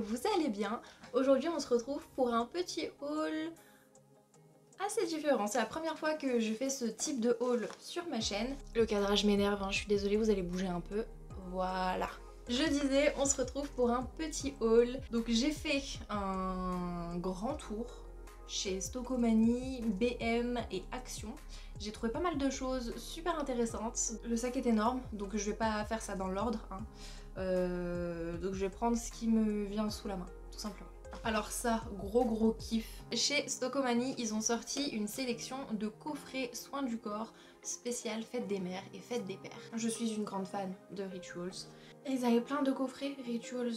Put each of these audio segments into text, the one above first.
vous allez bien. Aujourd'hui on se retrouve pour un petit haul assez différent. C'est la première fois que je fais ce type de haul sur ma chaîne. Le cadrage m'énerve, hein, je suis désolée, vous allez bouger un peu. Voilà. Je disais, on se retrouve pour un petit haul. Donc j'ai fait un grand tour chez Stocomanie, BM et Action. J'ai trouvé pas mal de choses super intéressantes. Le sac est énorme, donc je vais pas faire ça dans l'ordre, hein. Donc je vais prendre ce qui me vient sous la main, tout simplement. Alors ça, gros kiff. Chez Stocomanie, ils ont sorti une sélection de coffrets soins du corps spécial fête des mères et fête des pères. Je suis une grande fan de Rituals. Et ils avaient plein de coffrets Rituals.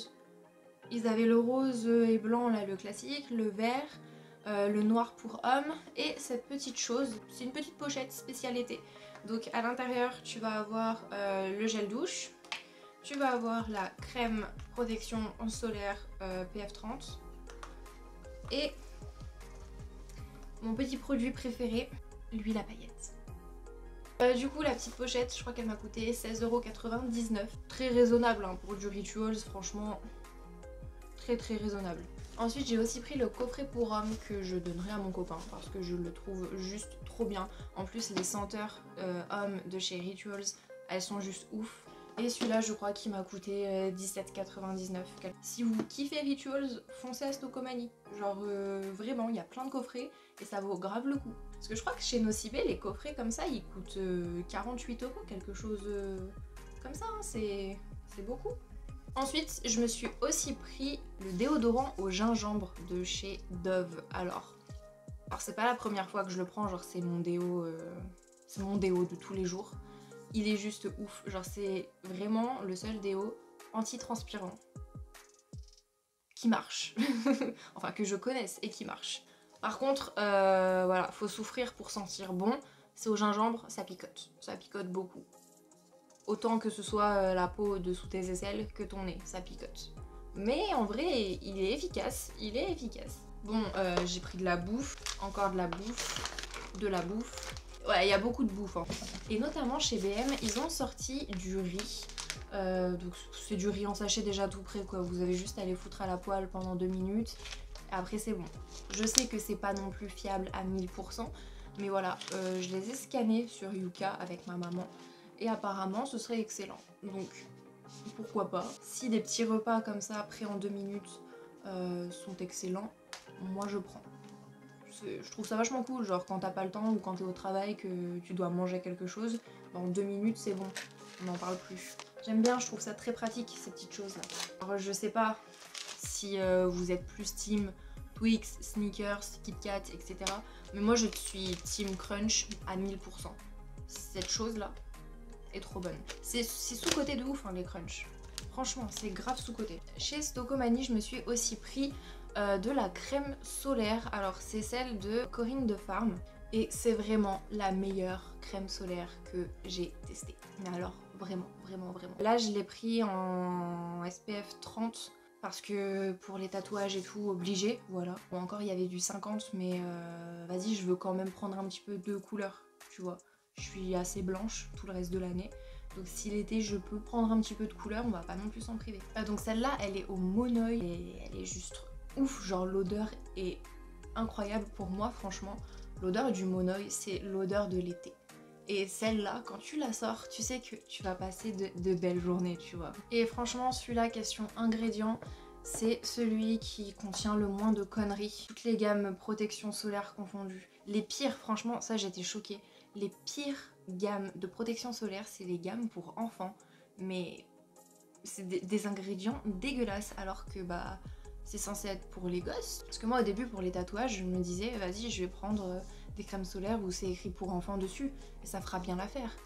Ils avaient le rose et blanc, là, le classique, le vert, le noir pour hommes et cette petite chose, c'est une petite pochette spéciale été. Donc à l'intérieur, tu vas avoir le gel douche, tu vas avoir la crème protection solaire PF30 et mon petit produit préféré, l'huile à paillettes. Du coup la petite pochette, je crois qu'elle m'a coûté 16,99 €. Très raisonnable hein, pour du Rituals, franchement très raisonnable. Ensuite j'ai aussi pris le coffret pour homme que je donnerai à mon copain parce que je le trouve juste trop bien. En plus les senteurs hommes de chez Rituals, elles sont juste ouf. Et celui-là je crois qu'il m'a coûté 17,99 €. Si vous kiffez Rituals, foncez à Stocomanie. Genre vraiment, il y a plein de coffrets et ça vaut grave le coup. Parce que je crois que chez Nocibé, les coffrets comme ça, ils coûtent 48 €, quelque chose comme ça, hein. C'est beaucoup. Ensuite, je me suis aussi pris le déodorant au gingembre de chez Dove. Alors c'est pas la première fois que je le prends, genre c'est mon déo de tous les jours. Il est juste ouf, genre c'est vraiment le seul déo anti-transpirant qui marche. Enfin que je connaisse et qui marche. Par contre, voilà, faut souffrir pour sentir bon. C'est au gingembre, ça picote beaucoup. Autant que ce soit la peau de sous tes aisselles que ton nez, ça picote. Mais en vrai, il est efficace, Bon, j'ai pris de la bouffe, encore de la bouffe. Ouais, il y a beaucoup de bouffe hein. Et notamment chez BM, ils ont sorti du riz. Donc c'est du riz en sachet déjà tout prêt quoi. Vous avez juste à les foutre à la poêle pendant 2 minutes. Après c'est bon. Je sais que c'est pas non plus fiable à 1000%. Mais voilà, je les ai scannés sur Yuka avec ma maman. Et apparemment ce serait excellent. Donc pourquoi pas. Si des petits repas comme ça prêts en 2 minutes sont excellents, moi je prends. Je trouve ça vachement cool, genre quand t'as pas le temps ou quand t'es au travail que tu dois manger quelque chose, en 2 minutes c'est bon, on n'en parle plus. J'aime bien, je trouve ça très pratique ces petites choses là. Alors je sais pas si vous êtes plus team Twix, Snickers, Kit Kat, etc. Mais moi je suis team Crunch à 1000%. Cette chose là est trop bonne. C'est sous-côté de ouf hein, les Crunch. Franchement c'est grave sous-côté. Chez Stocomanie je me suis aussi pris de la crème solaire. Alors c'est celle de Corinne de Farm et c'est vraiment la meilleure crème solaire que j'ai testée. Mais alors vraiment. Là je l'ai pris en SPF 30 parce que pour les tatouages et tout obligé, voilà. Bon encore il y avait du 50 mais vas-y je veux quand même prendre un petit peu de couleur, tu vois. Je suis assez blanche tout le reste de l'année. Donc si l'été je peux prendre un petit peu de couleur, on va pas non plus s'en priver. Donc celle-là elle est au monoï et elle est juste ouf, genre l'odeur est incroyable pour moi franchement. L'odeur du monoï c'est l'odeur de l'été. Et celle-là, quand tu la sors, tu sais que tu vas passer de belles journées, tu vois. Et franchement, celui-là, question ingrédients, c'est celui qui contient le moins de conneries. Toutes les gammes protection solaire confondues. Les pires, franchement, ça j'étais choquée. Les pires gammes de protection solaire, c'est les gammes pour enfants. Mais c'est des ingrédients dégueulasses alors que bah c'est censé être pour les gosses. Parce que moi au début pour les tatouages, je me disais vas-y je vais prendre des crèmes solaires où c'est écrit pour enfants dessus et ça fera bien l'affaire.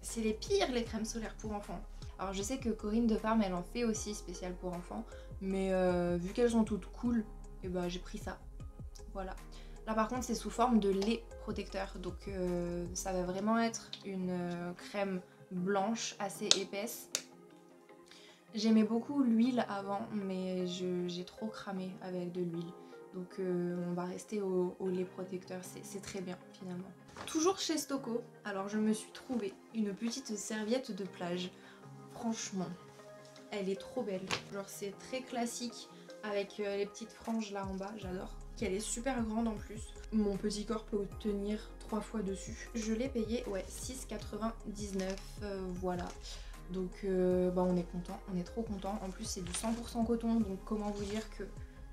C'est les pires les crèmes solaires pour enfants. Alors je sais que Corinne de Farm elle en fait aussi spécial pour enfants, mais vu qu'elles sont toutes cool, et bah j'ai pris ça. Voilà. Là par contre c'est sous forme de lait protecteur, donc ça va vraiment être une crème blanche assez épaisse. J'aimais beaucoup l'huile avant, mais j'ai trop cramé avec de l'huile. Donc on va rester au lait protecteur, c'est très bien finalement. Toujours chez Stoco, alors je me suis trouvé une petite serviette de plage. Franchement, elle est trop belle. Genre c'est très classique avec les petites franges là en bas, j'adore. Elle est super grande en plus. Mon petit corps peut tenir 3 fois dessus. Je l'ai payé, ouais, 6,99, voilà. Donc bah on est content, on est trop content. En plus c'est du 100% coton, donc comment vous dire que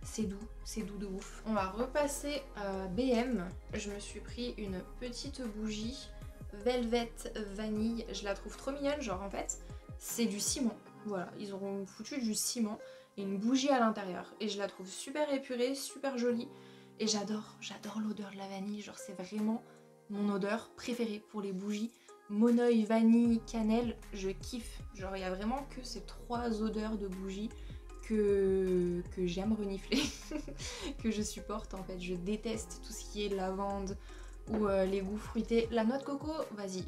c'est doux de ouf. On va repasser à BM. Je me suis pris une petite bougie Velvet Vanille. Je la trouve trop mignonne, genre en fait c'est du ciment. Voilà, ils auront foutu du ciment et une bougie à l'intérieur. Et je la trouve super épurée, super jolie. Et j'adore l'odeur de la vanille. Genre c'est vraiment mon odeur préférée pour les bougies. Monoeil, vanille, cannelle, je kiffe. Genre il y a vraiment que ces 3 odeurs de bougies que j'aime renifler, que je supporte en fait. Je déteste tout ce qui est lavande ou les goûts fruités. La noix de coco, vas-y,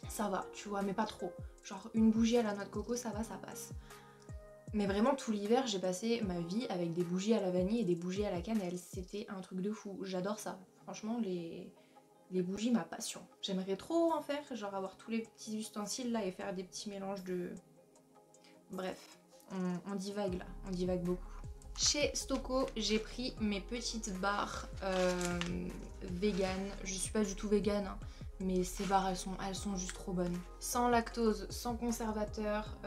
ça va, tu vois, mais pas trop. Genre une bougie à la noix de coco, ça va, ça passe. Mais vraiment tout l'hiver j'ai passé ma vie avec des bougies à la vanille et des bougies à la cannelle. C'était un truc de fou, j'adore ça. Franchement les bougies, ma passion. J'aimerais trop en faire, genre avoir tous les petits ustensiles là et faire des petits mélanges de... Bref, on divague là, on divague beaucoup. Chez Stoko, j'ai pris mes petites barres vegan. Je suis pas du tout vegan, hein, mais ces barres elles sont juste trop bonnes. Sans lactose, sans conservateur,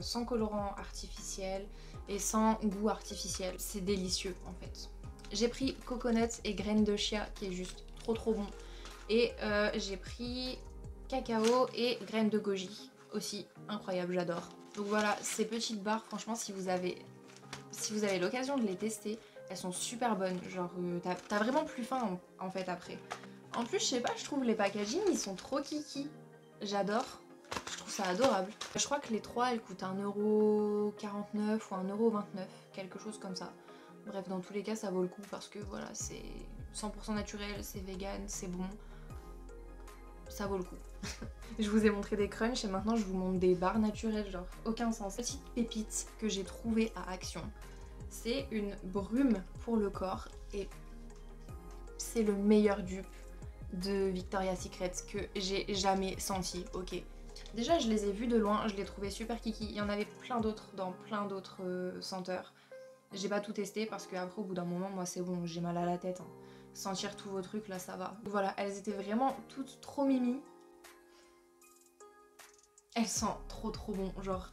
sans colorant artificiel et sans goût artificiel. C'est délicieux en fait. J'ai pris coconut et graines de chia qui est juste trop bon. Et j'ai pris cacao et graines de goji aussi, incroyable, j'adore. Donc voilà, ces petites barres, franchement si vous avez l'occasion de les tester, elles sont super bonnes. Genre t'as vraiment plus faim en fait après. En plus je sais pas, je trouve les packaging ils sont trop kiki. J'adore, je trouve ça adorable. Je crois que les 3 elles coûtent 1,49€ ou 1,29€, quelque chose comme ça. Bref, dans tous les cas ça vaut le coup parce que voilà, c'est 100% naturel, c'est vegan, c'est bon. Ça vaut le coup. Je vous ai montré des crunchs et maintenant je vous montre des barres naturelles, genre aucun sens. Petite pépite que j'ai trouvée à Action, c'est une brume pour le corps et c'est le meilleur dupe de Victoria's Secret que j'ai jamais senti, ok. Déjà je les ai vus de loin, je les trouvais super kiki, il y en avait plein d'autres dans plein d'autres senteurs. J'ai pas tout testé parce qu'après au bout d'un moment moi c'est bon, j'ai mal à la tête, hein. Sentir tous vos trucs là ça va. Voilà, elles étaient vraiment toutes trop mimi. Elles sentent trop bon, genre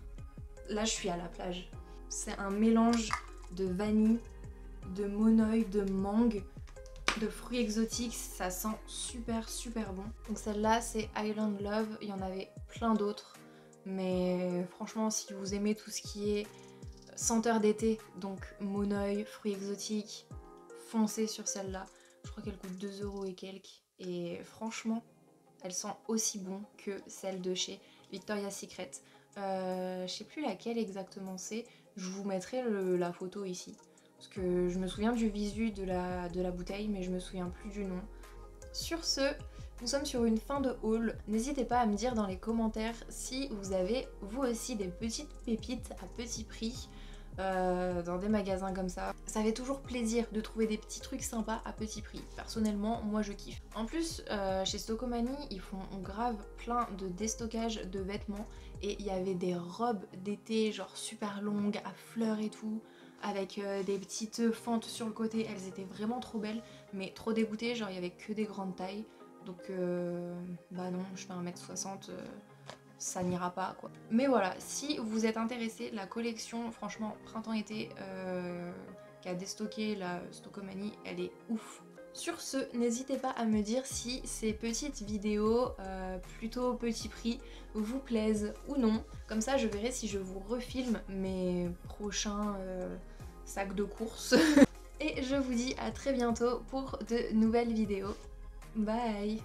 là je suis à la plage. C'est un mélange de vanille, de monoeil, de mangue, de fruits exotiques, ça sent super bon. Donc celle-là c'est Island Love, il y en avait plein d'autres. Mais franchement si vous aimez tout ce qui est senteur d'été, donc monoeil, fruits exotiques, foncez sur celle-là. Je crois qu'elle coûte 2€ et quelques. Et franchement, elle sent aussi bon que celle de chez Victoria's Secret. Je sais plus laquelle exactement c'est. Je vous mettrai la photo ici. Parce que je me souviens du visu de la bouteille, mais je me souviens plus du nom. Sur ce, nous sommes sur une fin de haul. N'hésitez pas à me dire dans les commentaires si vous avez vous aussi des petites pépites à petit prix. Dans des magasins comme ça. Ça fait toujours plaisir de trouver des petits trucs sympas à petit prix. Personnellement, moi je kiffe. En plus, chez Stokomani, ils font grave plein de déstockage de vêtements et il y avait des robes d'été genre super longues, à fleurs et tout, avec des petites fentes sur le côté. Elles étaient vraiment trop belles, mais trop dégoûtées, genre il y avait que des grandes tailles. Donc bah non, je fais 1m60, ça n'ira pas quoi. Mais voilà, si vous êtes intéressé, la collection franchement printemps-été qu'a déstocké la Stokomani, elle est ouf. Sur ce, n'hésitez pas à me dire si ces petites vidéos plutôt petit prix vous plaisent ou non. Comme ça je verrai si je vous refilme mes prochains sacs de course. Et je vous dis à très bientôt pour de nouvelles vidéos. Bye!